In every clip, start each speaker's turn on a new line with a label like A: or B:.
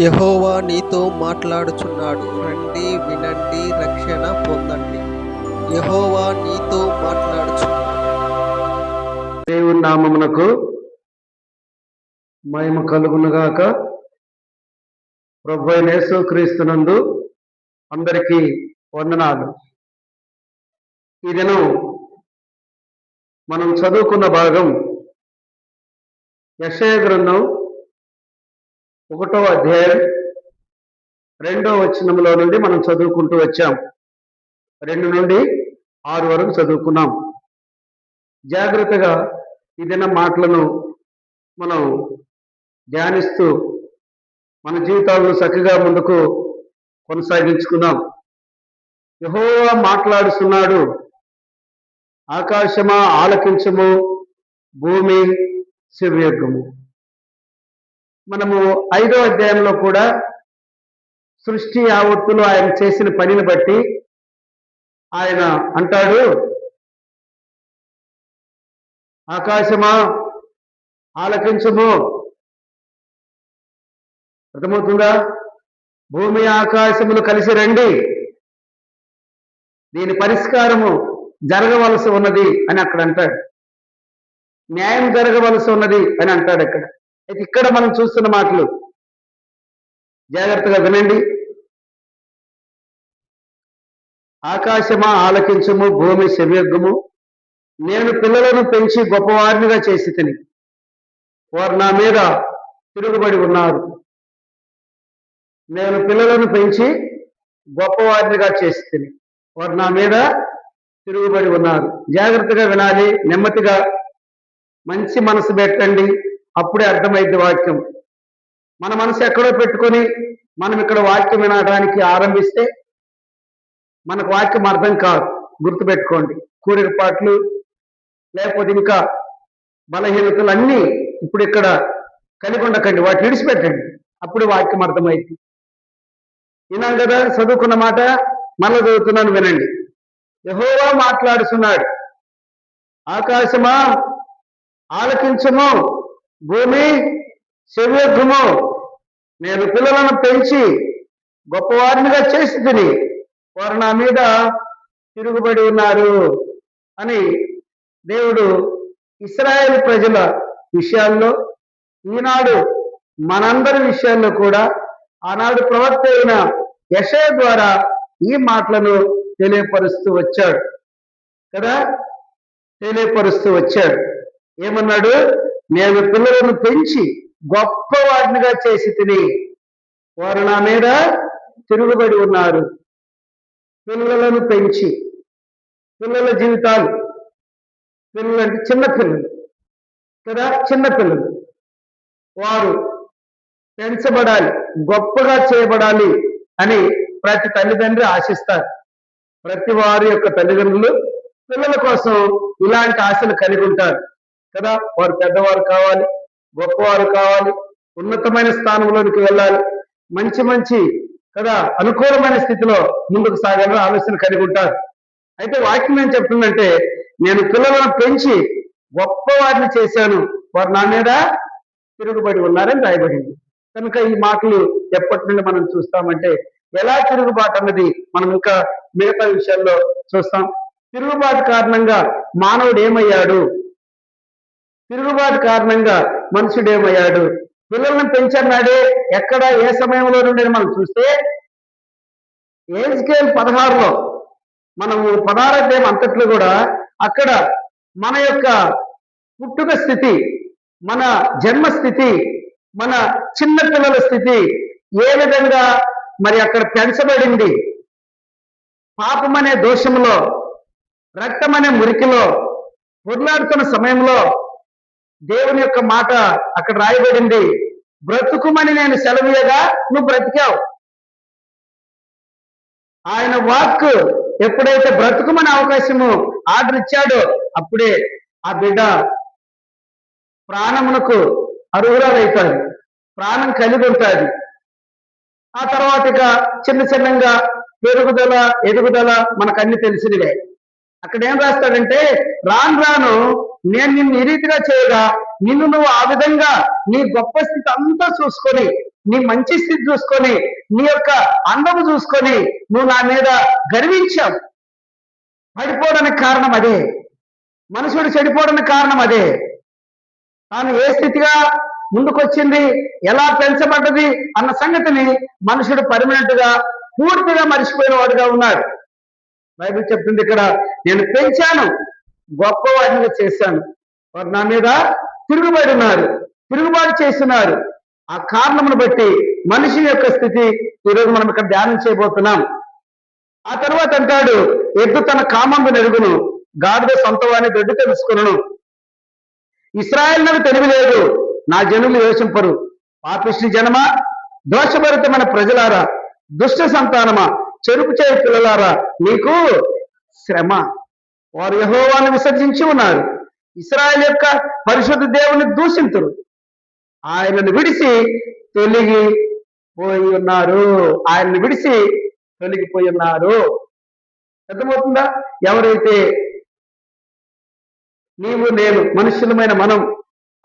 A: యెహోవా నీతో మాట్లాడుచున్నాడు, రండి వినండి, రక్షణ పొందండి. యెహోవా నీతో మాట్లాడుచున్నాడు.
B: దేవుని నామమునకు మహిమ కలుగునుగాక. ప్రభువైన యేసుక్రీస్తునందు అందరికీ వందనాలు. ఈ దినం మనం చదువుకున్న భాగం యెషయా గ్రంథం 1వ అధ్యాయం 2వ వచనంలో నుండి మనం చదువుకుంటూ వచ్చాం. 2 నుండి 6 వరకు చదువుకున్నాం. జాగ్రత్తగా ఈ దినం మాటలను మనం ధ్యానిస్తూ మన జీవితాలను చక్కగా ముందుకు కొనసాగించుకుందాం. యెహోవా మాట్లాడుతున్నాడు, ఆకాశమా ఆలకించము, భూమి చెవియొగ్గము. మనము 5వ అధ్యాయంలో కూడా సృష్టి యావత్తులో ఆయన చేసిన పనిని బట్టి ఆయన అంటాడు, ఆకాశమా ఆలకించము. అర్థమవుతుందా? భూమి ఆకాశములు కలిసి రండి, దీని పరిష్కారము జరగవలసి ఉన్నది అని అక్కడ అంటాడు. న్యాయం జరగవలసి ఉన్నది అని అంటాడు అక్కడ. అయితే ఇక్కడ మనం చూస్తున్న మాటలు జాగ్రత్తగా వినండి. ఆకాశమా ఆలకించము, భూమి చెవియొగ్గము. నేను పిల్లలను పెంచి గొప్పవారినిగా చేసి తిని, వారు నా మీద తిరుగుబడి ఉన్నారు. నేను పిల్లలను పెంచి గొప్పవారినిగా చేసి తిని, వారు నా మీద తిరుగుబడి ఉన్నారు. జాగ్రత్తగా వినాలి, నెమ్మదిగా మంచి మనసు పెట్టండి, అప్పుడే అర్థమైంది వాక్యం. మన మనసు ఎక్కడో పెట్టుకొని మనం ఇక్కడ వాక్యం వినడానికి ఆరంభిస్తే మనకు వాక్యం అర్థం కాదు. గుర్తుపెట్టుకోండి, కూరిపాట్లు లేకపోతే ఇంకా బలహీనతలు అన్నీ ఇప్పుడు ఇక్కడ కలిగి ఉండకండి, వాటిని విడిచిపెట్టండి, అప్పుడు వాక్యం అర్థమైంది. విన్నాం కదా చదువుకున్న మాట, మళ్ళా చదువుతున్నాను వినండి. యెహోవా మాట్లాడుతున్నాడు, ఆకాశమా ఆలకించము, భూమి చెవియొగ్గము. నేను పిల్లలను పెంచి గొప్పవారినిగా చేసి తిని, వారు నా మీద తిరుగుబడి ఉన్నారు అని దేవుడు ఇశ్రాయేలు ప్రజల విషయాల్లో, ఈనాడు మనందరి విషయాల్లో కూడా ఆనాడు ప్రవక్త అయిన యెషయా ద్వారా ఈ మాటలను తెలియపరుస్తూ వచ్చాడు కదా. తెలియపరుస్తూ వచ్చాడు. ఏమన్నాడు? నేను పిల్లలను పెంచి గొప్పవారినిగా చేసి తిని, వారు నా మీద తిరుగుబడి ఉన్నారు. పిల్లలను పెంచి, పిల్లల జీవితాలు, పిల్లలు అంటే చిన్నపిల్లలు కదా, చిన్నపిల్లలు వారు పెంచబడాలి, గొప్పగా చేయబడాలి అని ప్రతి తల్లిదండ్రి ఆశిస్తారు. ప్రతి వారి యొక్క తల్లిదండ్రులు పిల్లల కోసం ఇలాంటి ఆశలు కలిగి ఉంటారు కదా. వారు పెద్దవారు కావాలి, గొప్పవారు కావాలి, ఉన్నతమైన స్థానంలోనికి వెళ్ళాలి, మంచి మంచి కదా అనుకూలమైన స్థితిలో ముందుకు సాగాలని ఆలోచన కలిగి ఉంటారు. అయితే వాక్యం ఏం చెప్తుందంటే, నేను పిల్లలను పెంచి గొప్పవారిని చేశాను, వారు నా మీద తిరుగుబడి ఉన్నారని రాయబడింది. కనుక ఈ మాటలు ఎప్పటి నుండి మనం చూస్తామంటే, ఎలా తిరుగుబాటు అన్నది మనం ఇంకా మిగతా విషయాల్లో చూస్తాం. తిరుగుబాటు కారణంగా మానవుడు ఏమయ్యాడు, తిరుగుబాటు కారణంగా మనుషుడు ఏమయ్యాడు. పిల్లలను పెంచన్నాడే, ఎక్కడ ఏ సమయంలో నుండి మనం చూస్తే ఎహెజ్కేలు 16లో మనము 16వ అధ్యాయం అంతట్లో కూడా అక్కడ మన యొక్క పుట్టుక స్థితి, మన జన్మస్థితి, మన చిన్న పిల్లల స్థితి ఏ విధంగా మరి అక్కడ పెంచబడింది. పాపమనే దోషంలో, రక్తమనే మురికిలో పొర్లాడుతున్న సమయంలో దేవుని యొక్క మాట అక్కడ రాయబడింది. బ్రతుకుమని నేను సెలవీయగా నువ్వు బ్రతికావు. ఆయన వాక్ ఎప్పుడైతే బ్రతుకుమని అవకాశము ఆర్డర్ ఇచ్చాడో అప్పుడే ఆ బిడ్డ ప్రాణమునకు అర్హురాలైతుంది, ప్రాణం కలిగి ఉంటుంది. ఆ తర్వాత ఇక చిన్న చిన్నగా పెరుగుదల, ఎదుగుదల మనకు అన్ని తెలిసినవే. అక్కడ ఏం రాస్తాడంటే, రాను రాను నేను నిన్ను ఈ రీతిగా చేయగా నిన్ను నువ్వు ఆ విధంగా నీ గొప్ప స్థితి అంతా చూసుకొని, నీ మంచి స్థితి చూసుకొని, నీ యొక్క అందము చూసుకొని నువ్వు నా మీద గర్వించావు. పడిపోవడానికి కారణం అదే. మనుషుడు చెడిపోవడానికి కారణం అదే. తాను ఏ స్థితిగా ముందుకొచ్చింది, ఎలా పెంచబడ్డది అన్న సంగతిని మనుషుడు పర్మనెంట్ గా పూర్తిగా మర్చిపోయిన వాడుగా ఉన్నాడు. బైబిల్ చెప్తుంది ఇక్కడ, నేను పెంచాను, గొప్పవాడిగా చేశాను, వారు నా మీద తిరుగుబడి ఉన్నారు, తిరుగుబాటు చేస్తున్నారు. ఆ కారణమును బట్టి మనిషి యొక్క స్థితి ఈరోజు మనం ఇక్కడ ధ్యానం చేయబోతున్నాం. ఆ తర్వాత అంటాడు, ఎద్దు తన కామంబు నెరుగును, గాడిద సొంతవాని దొడ్డి తెలుసుకును. ఇశ్రాయేలునకు తెలివి లేదు, నా జనులు యోచింపరు. పాపిష్టి జనమా, దోషభరితమైన ప్రజలారా, దుష్ట సంతానమా, చెరుపు చేయ పిల్లలారా, నీకు శ్రమ. వారు యెహోవాను విసర్జించి ఉన్నారు, ఇశ్రాయేలు యొక్క పరిశుద్ధ దేవుని దూషింతురు, ఆయనను విడిసి తొలగిపోయి ఉన్నారు. ఆయనను విడిసి తొలగిపోయి ఉన్నారు. అర్థమవుతుందా? ఎవరైతే నీవు నేను మనుషులమైన మనం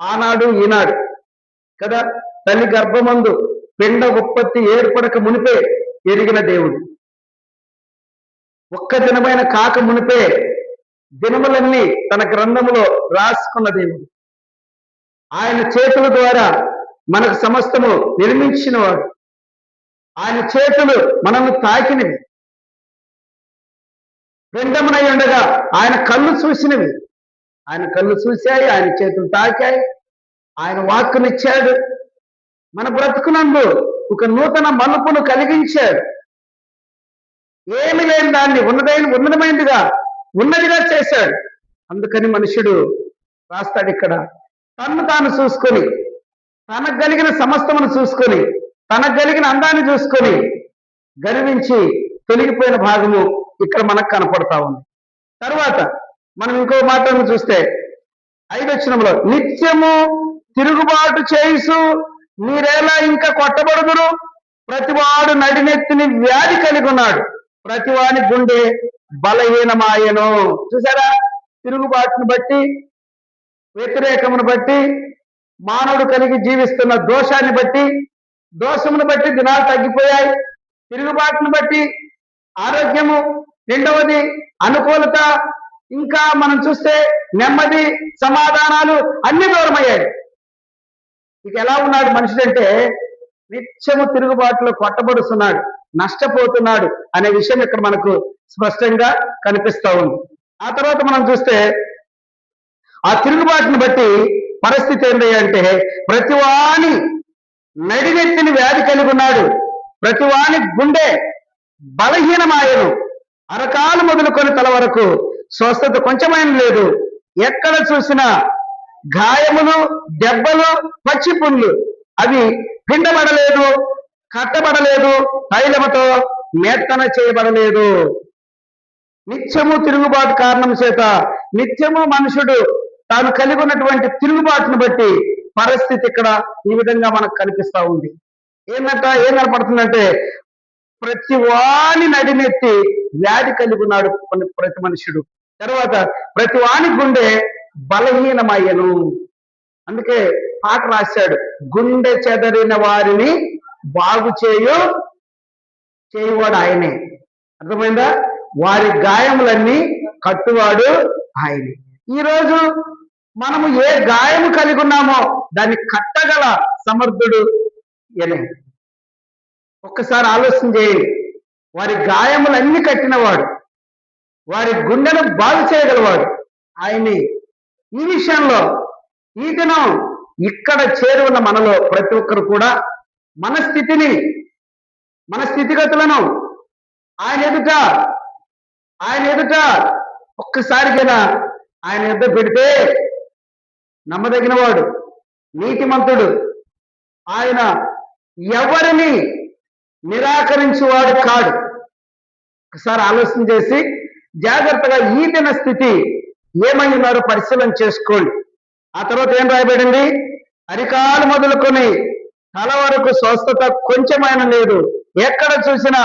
B: ఆనాడు ఈనాడు కదా, తల్లి గర్భమందు పిండ ఉత్పత్తి ఏర్పడక మునిపే ఎరిగిన దేవుడు, ఒక్క దినమైన కాక మునిపే దినములన్నీ తన గ్రంథములో రాసుకున్న దేవుడు, ఆయన చేతుల ద్వారా మనకు సమస్తము నిర్మించినవాడు, ఆయన చేతులు మనల్ని తాకినవి, పిండమునై ఉండగా ఆయన కళ్ళు చూసినవి, ఆయన కళ్ళు చూశాయి, ఆయన చేతులు తాకాయి, ఆయన వాక్కునిచ్చాడు, మన బ్రతుకునందు ఒక నూతన మలుపును కలిగించాడు. ఏమి లేని దాన్ని ఉన్నతమైనదిగా ఉన్నదిగా చేశాడు. అందుకని మనుషుడు రాస్తాడు ఇక్కడ, తన్ను తాను చూసుకొని, తనకు కలిగిన సమస్తమును చూసుకొని, తనకు కలిగిన అందాన్ని చూసుకొని గర్వించి తొలగిపోయిన భాగము ఇక్కడ మనకు కనపడతా ఉంది. తర్వాత మనం ఇంకో మాటను చూస్తే 5వ వచనంలో, నిత్యము తిరుగుబాటు చేయిసు మీరేలా ఇంకా కొట్టబడుదురు, ప్రతివాడు నడినెత్తిని వ్యాధి కలిగి ఉన్నాడు, ప్రతివాని గుండె బలహీనమాయను. చూసారా? తిరుగుబాటును బట్టి, వ్యతిరేకమును బట్టి, మానవుడు కలిగి జీవిస్తున్న దోషాన్ని బట్టి, దోషమును బట్టి దినాలు తగ్గిపోయాయి, తిరుగుబాటును బట్టి ఆరోగ్యము, రెండవది అనుకూలత, ఇంకా మనం చూస్తే నెమ్మది, సమాధానాలు అన్ని దూరమయ్యాయి. ఇక ఎలా ఉన్నాడు మనుషుడంటే, నిత్యము తిరుగుబాటులో కొట్టబడుతున్నాడు, నష్టపోతున్నాడు అనే విషయం ఇక్కడ మనకు స్పష్టంగా కనిపిస్తా ఉంది. ఆ తర్వాత మనం చూస్తే ఆ తిరుగుబాటును బట్టి పరిస్థితి ఏంటి అంటే, ప్రతివాని నడినెత్తిని వ్యాధి కలిగి ఉన్నాడు, ప్రతివాని గుండె బలహీనమాయను, అరకాలు మొదలుకొని తల వరకు స్వస్థత కొంచెమైన లేదు, ఎక్కడ చూసినా గాయములు, దెబ్బలు, పచ్చి పుండ్లు, అవి పిండబడలేదు, కట్టబడలేదు, తైలముతో మేత్తన చేయబడలేదు. నిత్యము తిరుగుబాటు కారణం చేత, నిత్యము మనుషుడు తాను కలిగి ఉన్నటువంటి తిరుగుబాటును బట్టి పరిస్థితి ఇక్కడ ఈ విధంగా మనకు కనిపిస్తా ఉంది. ఏం కనపడుతుందంటే, ప్రతి వాని నడినెత్తి వ్యాధి కలిగి ఉన్నాడు ప్రతి మనుషుడు. తర్వాత ప్రతి వాని గుండె బలహీనమయ్యను. అందుకే పాట రాశాడు, గుండె చెదరిన వారిని బాగు చేయువాడు ఆయనే. అర్థమైందా? వారి గాయములన్నీ కట్టువాడు ఆయనే. ఈరోజు మనము ఏ గాయము కలిగి ఉన్నామో దాన్ని కట్టగల సమర్థుడు ఈయనే. ఒక్కసారి ఆలోచన చేయండి. వారి గాయములన్నీ కట్టినవాడు, వారి గుండెను బాగు చేయగలవాడు ఆయన్ని. ఈ విషయంలో ఈ దినం ఇక్కడ చేరి ఉన్న మనలో ప్రతి ఒక్కరు కూడా మన స్థితిని, మన స్థితిగతులను ఆయన ఎదుట ఒక్కసారిగా ఆయన ఎదుట పెడితే నమ్మదగినవాడు, నీతిమంతుడు, ఆయన ఎవరిని నిరాకరించేవాడు కాడు. ఒకసారి ఆలోచన చేసి జాగ్రత్తగా ఈ దిన స్థితి ఏమై ఉన్నారో పరిశీలన చేసుకోండి. ఆ తర్వాత ఏం రాయబడింది? అరికాలు మొదలుకొని తల వరకు స్వస్థత కొంచెమైన లేదు, ఎక్కడ చూసినా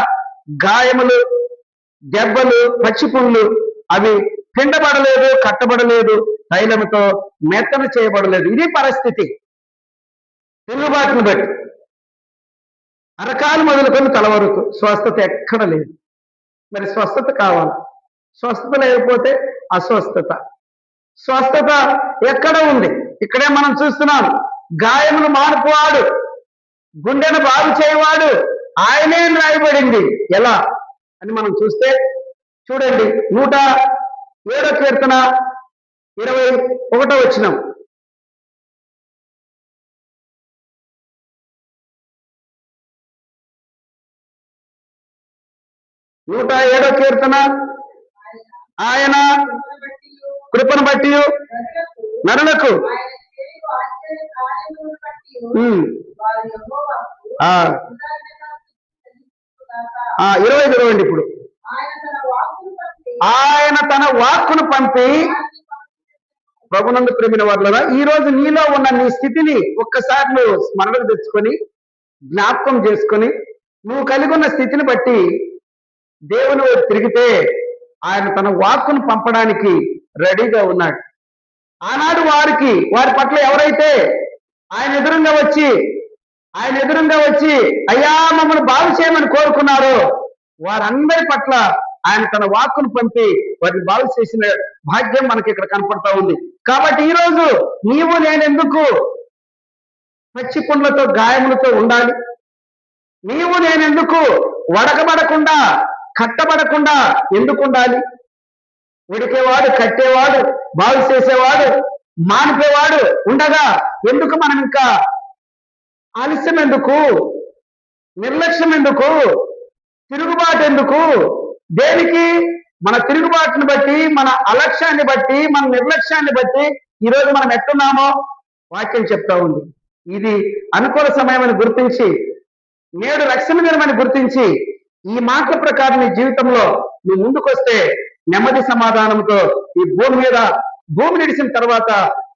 B: గాయములు, దెబ్బలు, పచ్చిపుండ్లు, అవి పిండబడలేదు, కట్టబడలేదు, తైలముతో మెత్తన చేయబడలేదు. ఇది పరిస్థితి. తిరుగుబాటును బట్టి అరకాలు మొదలుకొని తల వరకు స్వస్థత ఎక్కడ లేదు. మరి స్వస్థత కావాలి. స్వస్థత లేకపోతే అస్వస్థత. స్వస్థత ఎక్కడ ఉంది? ఇక్కడే మనం చూస్తున్నాం. గాయములు మానుపువాడు, గుండెను బాగు చేయవాడు ఆయనే రాయబడింది. ఎలా అని మనం చూస్తే చూడండి, 107వ కీర్తన 21వ వచనం. నూట 7వ కీర్తన, ఆయన కృపను బట్టి నరులకు 25 చూడండి. ఇప్పుడు ఆయన తన వాక్కును పంపి ప్రభునందు ప్రేమిన వాళ్ళరా, ఈ రోజు నీలో ఉన్న నీ స్థితిని ఒక్కసారి నువ్వు స్మరణకు తెచ్చుకొని జ్ఞాపకం చేసుకొని నువ్వు కలిగి ఉన్న స్థితిని బట్టి దేవుని వైపు తిరిగితే ఆయన తన వాక్కును పంపడానికి రెడీగా ఉన్నాడు. ఆనాడు వారి పట్ల ఎవరైతే ఆయన ఎదురుగా వచ్చి అయ్యా మమ్మల్ని బాగు చేయమని కోరుకున్నారో వారందరి పట్ల ఆయన తన వాక్కును పంపి వారిని బాగు చేసిన భాగ్యం మనకి ఇక్కడ కనపడతా ఉంది. కాబట్టి ఈ రోజు నీవు నేనెందుకు పచ్చి పుండ్లతో గాయములతో ఉండాలి? నీవు నేనెందుకు వడకబడకుండా కట్టబడకుండా ఎందుకు ఉండాలి? ఉడికేవాడు, కట్టేవాడు, బాగు చేసేవాడు, మానిపేవాడు ఉండగా ఎందుకు మనం ఇంకా ఆలస్యం ఎందుకు? నిర్లక్ష్యం ఎందుకు? తిరుగుబాటు ఎందుకు? దేనికి? మన తిరుగుబాటును బట్టి, మన అలక్ష్యాన్ని బట్టి, మన నిర్లక్ష్యాన్ని బట్టి ఈరోజు మనం ఎట్టున్నామో వాక్యం చెప్తా ఉంది. ఇది అనుకూల సమయం అని గుర్తించి, నేడు రక్షణ దినమని గుర్తించి ఈ మాట ప్రకారం నీ జీవితంలో నువ్వు ముందుకొస్తే నెమ్మది సమాధానంతో ఈ భూమి నిడిచిన తర్వాత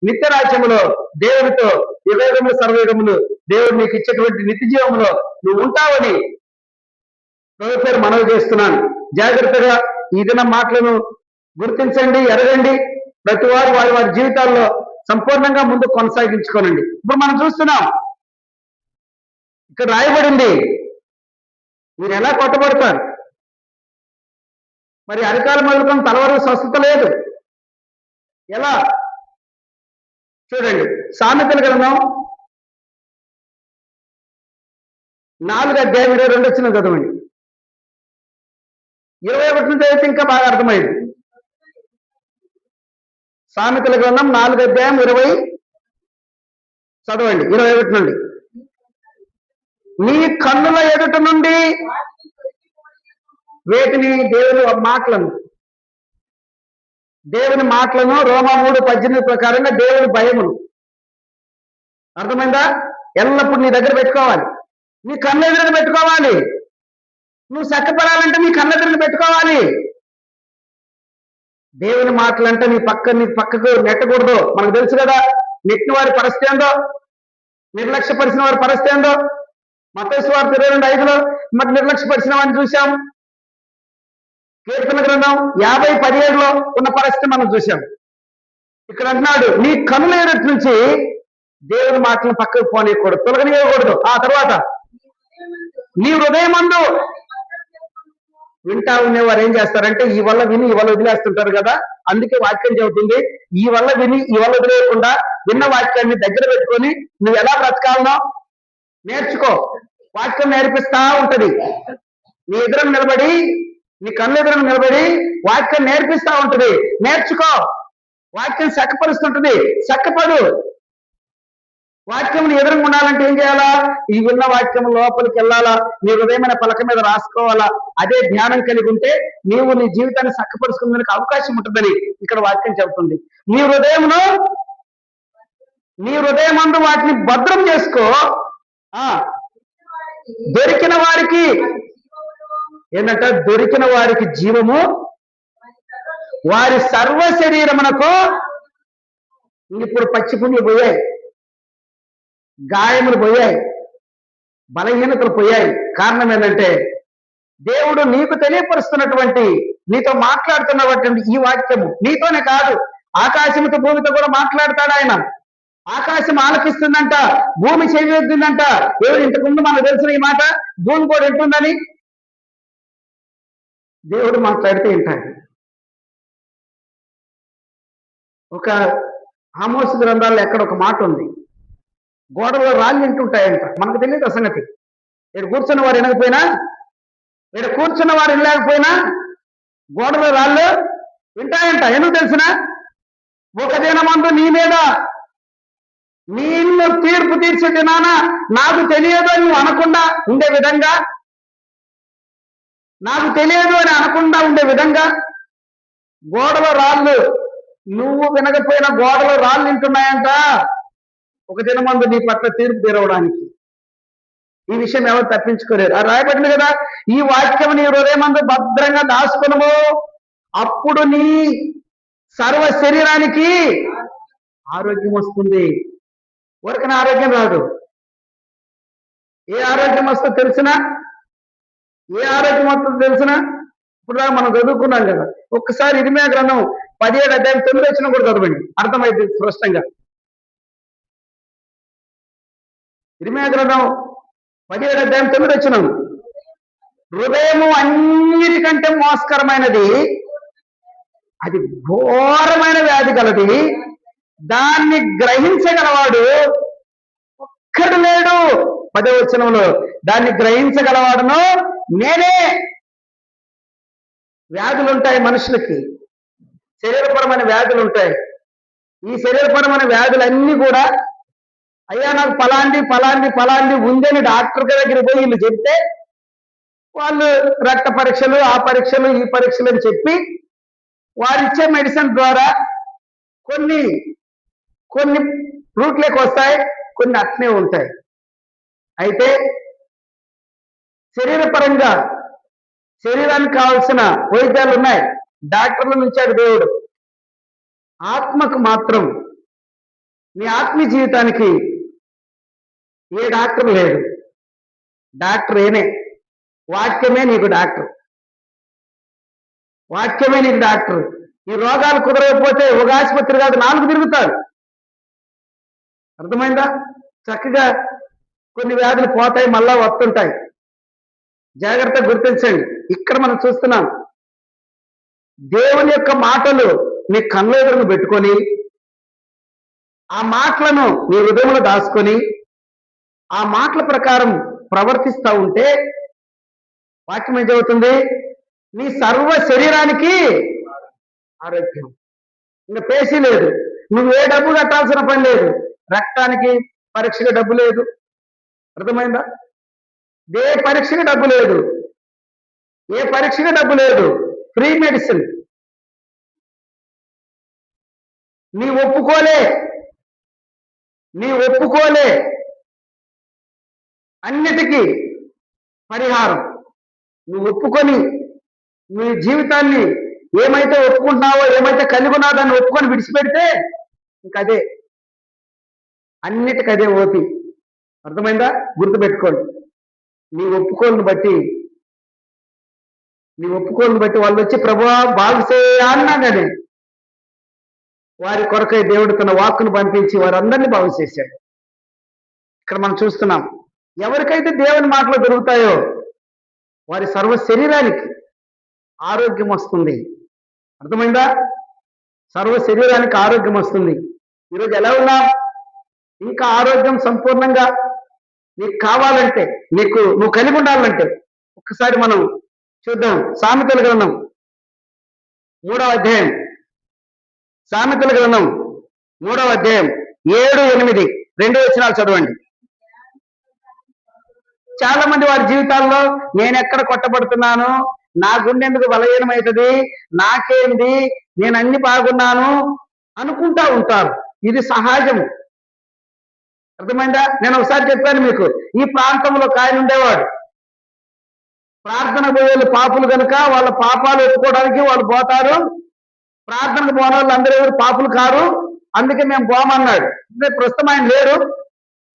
B: నిత్య రాజ్యములో దేవునితో యుగములు సర్వయుగములు దేవుడు నీకు ఇచ్చేటువంటి నిత్య జీవంలో నువ్వు ఉంటావని పేరు మనవి చేస్తున్నాను. జాగ్రత్తగా ఈ దిన మాటలను గుర్తించండి, ఎరగండి. ప్రతి వారు వారి జీవితాల్లో సంపూర్ణంగా ముందు కొనసాగించుకోనండి. ఇప్పుడు మనం చూస్తున్నాం, ఇక్కడ రాయబడింది మీరు ఎలా కొట్టబడతారు. మరి అరికాలు మొదలుకొని తల వరకు స్వస్థత లేదు. ఎలా? చూడండి, సామెతల గ్రంథం 4:22 చదవండి. 21 చదివితే ఇంకా బాగా అర్థమైంది. సామెతల గ్రంథం 4:20 చదవండి. 21 నుండి. నీ కన్నుల ఎదుట నుండి వేటిని? దేవుని మాటలను రోమా 3:18 ప్రకారంగా దేవుని భయమును. అర్థమైందా? ఎల్లప్పుడు నీ దగ్గర పెట్టుకోవాలి, నీ కళ్ళ ఎదురుగా పెట్టుకోవాలి. నువ్వు చక్కపడాలంటే నీ కళ్ళ ఎదురుగా పెట్టుకోవాలి. దేవుని మాటలంటే నీ పక్కకు నెట్టకూడదు. మనకు తెలుసు కదా, నెట్టిన వారి పరిస్థితి ఏందో, నిర్లక్ష్యపరిచిన వారి పరిస్థితి ఏందో. మత్తయి సువార్త 22:5 మరి నిర్లక్ష్యపరిచిన వారిని చూశాం. కీర్తన గ్రంథం 50:17 ఉన్న పరిస్థితి మనం చూశాం. ఇక్కడ అంటున్నాడు, నీ కన్నుల ఎదుటి నుంచి దేవుని మాటలను పక్కకు పోనీయకూడదు, తొలగనియకూడదు. ఆ తర్వాత నీ హృదయమందు వింటా ఉండేవారు ఏం చేస్తారంటే ఈ వల్ల విని ఈ వల్ల వదిలేస్తుంటారు కదా. అందుకే వాక్యం చెబుతుంది, ఈ వల్ల విని ఈ వల్ల వదిలేయకుండా విన్న వాక్యాన్ని దగ్గర పెట్టుకొని నువ్వు ఎలా బ్రతకాలనో నేర్చుకో. వాక్యం నేర్పిస్తా ఉంటది. నీ ఎదురు నిలబడి, నీ కళ్ళు ఎదురు నిలబడి వాక్యం నేర్పిస్తా ఉంటది. నేర్చుకో. వాక్యం చక్కపరుస్తుంటది. చక్కపడు. వాక్యం ఎదురుగా ఉండాలంటే ఏం చేయాలా? ఈ విన్న వాక్యం లోపలికి వెళ్ళాలా, నీ హృదయమైన పలక మీద రాసుకోవాలా. అదే ధ్యానం కలిగి ఉంటే నీవు నీ జీవితాన్ని చక్కపరుచుకునేందుకు అవకాశం ఉంటుందని ఇక్కడ వాక్యం చెబుతుంది. నీ హృదయమందు వాటిని భద్రం చేసుకో. దొరికిన వారికి ఏంటంటే, దొరికిన వారికి జీవము, వారి సర్వ శరీరమునకు. ఇప్పుడు పచ్చి పుండ్లు పోయాయి, గాయములు పోయాయి, బలహీనతలు పోయాయి. కారణం ఏంటంటే దేవుడు నీకు తెలియపరుస్తున్నటువంటి నీతో మాట్లాడుతున్నటువంటి ఈ వాక్యము నీతోనే కాదు, ఆకాశముతో భూమితో కూడా మాట్లాడతాడు ఆయన. ఆకాశం ఆలకిస్తుందంట, భూమి చెవిస్తుందంట. ఎవరు ఇంతకు ముందు మనకు తెలిసిన ఈ మాట, భూమి కూడా వింటుందని. దేవుడు మాట్లాడితే వింటాడు. ఒక ఆమోసు గ్రంథాల్లో ఎక్కడ ఒక మాట ఉంది, గోడలో రాళ్ళు వింటుంటాయంట. మనకు తెలియదు ఆ సంగతి. ఇక్కడ కూర్చున్న వారు వినకపోయినా, ఇక్కడ కూర్చున్న వారు వినలేకపోయినా గోడలో రాళ్ళు వింటాయంట. ఎందుకు తెలిసిన, ఒక దినమందు నీ మీద నిన్ను తీర్పు తీర్చే దినాన నాకు తెలియదు అని నువ్వు అనకుండా ఉండే విధంగా, నాకు తెలియదు అని అనకుండా ఉండే విధంగా గోడలో రాళ్ళు, నువ్వు వినకపోయిన గోడలో రాళ్ళు వింటున్నాయంట ఒక దినమందు నీ పట్ల తీర్పు తీరవడానికి. ఈ విషయం ఎవరు తప్పించుకోలేరు. అది రాయబడింది కదా, ఈ వాక్యం నీ హృదయమందు భద్రంగా దాచుకునము, అప్పుడు నీ సర్వ శరీరానికి ఆరోగ్యం వస్తుంది. ఊరికన ఆరోగ్యం రాదు. ఏ ఆరోగ్యం వస్తుందో తెలిసినా, ఏ ఆరోగ్యం వస్తుందో తెలిసినా, ఇప్పుడు మనం చదువుకున్నాం కదా, ఒక్కసారి ఇర్మీయా గ్రంథం 17:9 కూడా చదవండి, అర్థమైంది స్పష్టంగా. ఇర్మీయా గ్రంథం 17:9 హృదయము అన్నిటికంటే మోసకరమైనది, అది ఘోరమైన వ్యాధి కలది, దాన్ని గ్రహించగలవాడు ఒక్కడు లేడు. 10వ వచనంలో దాన్ని గ్రహించగలవాడును నేనే. వ్యాధులు ఉంటాయి మనుషులకి, శరీరపరమైన వ్యాధులు ఉంటాయి. ఈ శరీరపరమైన వ్యాధులన్నీ కూడా, అయ్యా నాకు ఫలాంటి ఉందని డాక్టర్ దగ్గర పోయి వీళ్ళు చెప్తే, వాళ్ళు రక్త పరీక్షలు, ఆ పరీక్షలు, ఈ పరీక్షలు అని చెప్పి వారిచ్చే మెడిసిన్ ద్వారా కొన్ని రూట్లోకి వస్తాయి, కొన్ని అట్నే ఉంటాయి. అయితే శరీరపరంగా శరీరానికి కావాల్సిన వైద్యాలు ఉన్నాయి, డాక్టర్ల నుంచాడు దేవుడు. ఆత్మకు మాత్రం, నీ ఆత్మీయ జీవితానికి ఏ డాక్టర్ లేడు. డాక్టర్ ఏనే, వాక్యమే నీకు డాక్టర్. వాక్యమే నీకు డాక్టర్. ఈ రోగాలు కుదరకపోతే ఒక ఆసుపత్రి కాదు 4 తిరుగుతాడు. అర్థమైందా? చక్కగా కొన్ని వ్యాధులు పోతాయి, మళ్ళా వస్తుంటాయి. జాగ్రత్తగా గుర్తించండి. ఇక్కడ మనం చూస్తున్నాం, దేవుని యొక్క మాటలు నీ కళ్ళ ఎదురును పెట్టుకొని, ఆ మాటలను నీ హృదయంలో దాచుకొని, ఆ మాటల ప్రకారం ప్రవర్తిస్తూ ఉంటే వాక్యం ఏం చెబుతుంది, నీ సర్వ శరీరానికి ఆరోగ్యం. ఇంకా పేసీ లేదు, నువ్వు ఏ డబ్బు కట్టాల్సిన పని లేదు, రక్తానికి పరీక్షకి డబ్బు లేదు. అర్థమైందా? ఏ పరీక్షకి డబ్బు లేదు, ఏ పరీక్షకి డబ్బు లేదు, ఫ్రీ మెడిసిన్. నీ ఒప్పుకోలే అన్నిటికీ పరిహారం. నువ్వు ఒప్పుకొని నీ జీవితాన్ని ఏమైతే ఒప్పుకుంటున్నావో, ఏమైతే కలిగి ఉన్నావో దాన్ని ఒప్పుకొని విడిచిపెడితే ఇంకదే, అన్నిటికదే ఓపి. అర్థమైందా? గుర్తుపెట్టుకోండి. నీ ఒప్పుకోలను బట్టి వాళ్ళు వచ్చి ప్రభువా బాగుసేయా అన్నాడని, వారి కొరకై దేవుడు తన వాక్కును పంపించి వారందరినీ బాగు చేశాడు. ఇక్కడ మనం చూస్తున్నాం, ఎవరికైతే దేవుని మాటలు దొరుకుతాయో వారి సర్వ శరీరానికి ఆరోగ్యం వస్తుంది. అర్థమైందా? సర్వ శరీరానికి ఆరోగ్యం వస్తుంది. ఈరోజు ఎలా ఉన్నా, ఇంకా ఆరోగ్యం సంపూర్ణంగా నీకు కావాలంటే, నువ్వు కలిగి ఉండాలంటే ఒక్కసారి మనం చూద్దాం. సామెతల గ్రంథం 3వ అధ్యాయం, సామెతల గ్రంథం 3వ అధ్యాయం 7, 8 2 వచనాలు చదవండి. చాలా మంది వారి జీవితాల్లో నేను ఎక్కడ కొట్టబడుతున్నాను, నా గుండె ఎందుకు బలహీనమవుతుంది, నాకేంది, నేను అన్ని బాగున్నాను అనుకుంటా ఉంటారు. ఇది సహజము. అర్థమైందా? నేను ఒకసారి చెప్పాను మీకు, ఈ ప్రాంతంలో ఒక ఆయన ఉండేవాడు. ప్రార్థన పోయేళ్ళు పాపులు కనుక వాళ్ళ పాపాలు ఒప్పుకోవడానికి వాళ్ళు పోతారు, ప్రార్థనకు పోని వాళ్ళు అందరూ ఎవరు పాపులు కారు, అందుకే మేము పోమన్నాడు. ప్రస్తుతం ఆయన లేరు.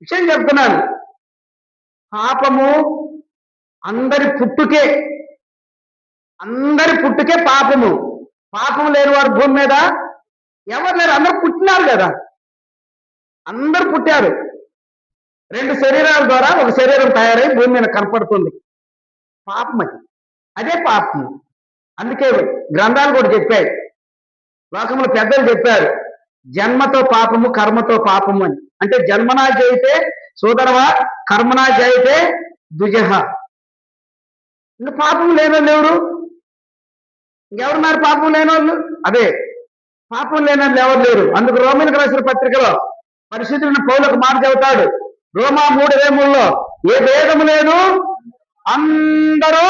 B: విషయం చెప్తున్నాను, పాపము అందరి పుట్టుకే అందరి పుట్టుకే పాపము. పాపం లేని వారు భూమి మీద ఎవరు లేరు. అందరూ పుట్టినారు కదా, అందరూ పుట్టారు. 2 శరీరాల ద్వారా ఒక శరీరం తయారై భూమి మీద కనపడుతుంది. పాపం అది, అదే పాపం. అందుకే గ్రంథాలు కూడా చెప్పాయి, లోకంలో పెద్దలు చెప్పారు, జన్మతో పాపము కర్మతో పాపము అని. అంటే జన్మనా జయితే సోదరవా, కర్మనా జయితే దుజహ. ఇంకా పాపం లేనోళ్ళు ఎవరు? ఇంకెవరున్నారు పాపం లేనోళ్ళు? అదే పాపం లేనోళ్ళు ఎవరు లేరు. అందుకు రోమిలకు రాసిన పత్రికలో పరిశుద్ధుడిని పౌలు ఒక మాట చెబుతాడు, రోమా 3:3లో, ఏ భేదము లేదు, అందరూ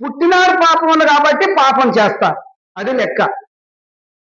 B: పుట్టినారు పాపం ఉంది కాబట్టి పాపం చేస్తారు. అది లెక్క.